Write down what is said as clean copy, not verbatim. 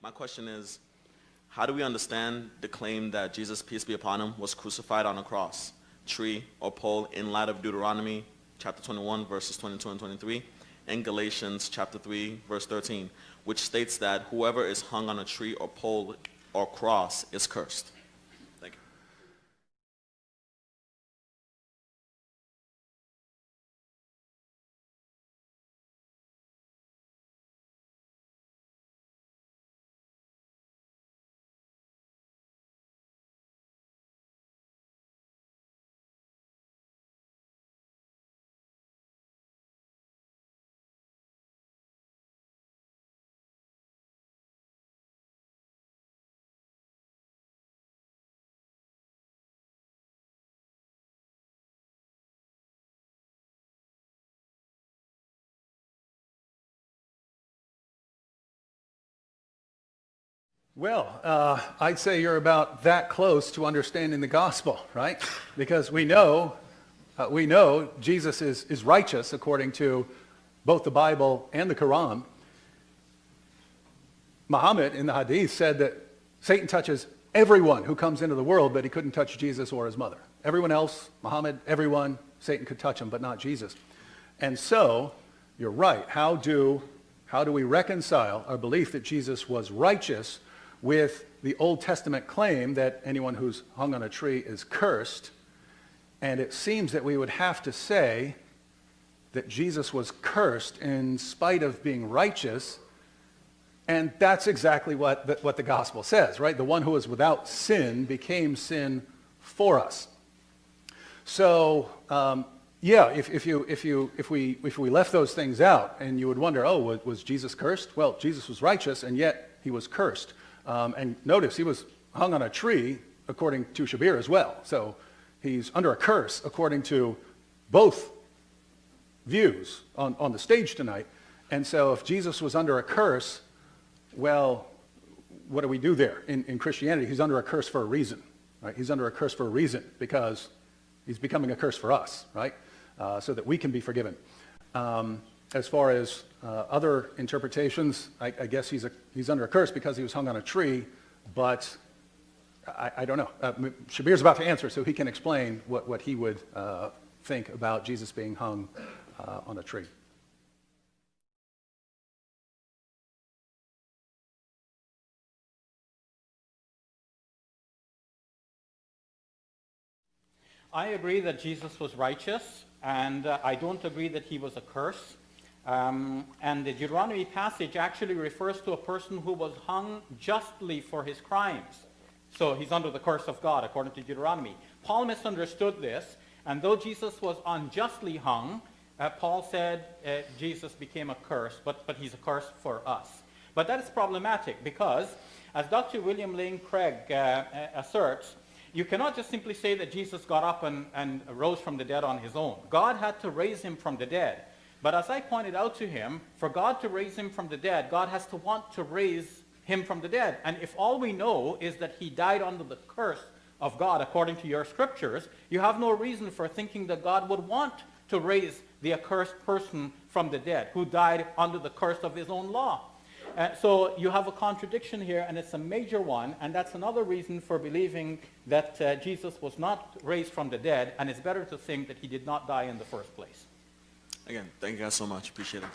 My question is, how do we understand the claim that Jesus, peace be upon him, was crucified on a cross, tree, or pole in light of Deuteronomy chapter 21, verses 22 and 23, and Galatians chapter 3, verse 13, which states that whoever is hung on a tree or pole or cross is cursed? Thank you. Well, I'd say you're about that close to understanding the gospel, right? Because we know Jesus is righteous according to both the Bible and the Quran. Muhammad in the Hadith said that Satan touches everyone who comes into the world, but he couldn't touch Jesus or his mother. Everyone else, Muhammad, everyone, Satan could touch him, but not Jesus. And so, you're right. How do we reconcile our belief that Jesus was righteous with the Old Testament claim that anyone who's hung on a tree is cursed? And it seems that we would have to say that Jesus was cursed in spite of being righteous, and that's exactly what the gospel says, right? The one who was without sin became sin for us. So, if we left those things out, and you would wonder, oh, was Jesus cursed? Well, Jesus was righteous, and yet he was cursed. And notice he was hung on a tree according to Shabir as well. So he's under a curse according to both views on the stage tonight. And so if Jesus was under a curse, well, what do we do there? In Christianity, he's under a curse for a reason, right? He's under a curse for a reason because he's becoming a curse for us, right? So that we can be forgiven. As far as other interpretations, I guess he's under a curse because he was hung on a tree, but I don't know. Shabir's about to answer, so he can explain what he would think about Jesus being hung on a tree. I agree that Jesus was righteous, and I don't agree that he was a curse. And the Deuteronomy passage actually refers to a person who was hung justly for his crimes. So he's under the curse of God, according to Deuteronomy. Paul misunderstood this, and though Jesus was unjustly hung, Paul said Jesus became a curse, but he's a curse for us. But that is problematic because, as Dr. William Lane Craig asserts, you cannot just simply say that Jesus got up and rose from the dead on his own. God had to raise him from the dead. But as I pointed out to him, for God to raise him from the dead, God has to want to raise him from the dead. And if all we know is that he died under the curse of God, according to your scriptures, you have no reason for thinking that God would want to raise the accursed person from the dead, who died under the curse of his own law. So you have a contradiction here, and it's a major one, and that's another reason for believing that Jesus was not raised from the dead, and it's better to think that he did not die in the first place. Again, thank you guys so much. Appreciate it.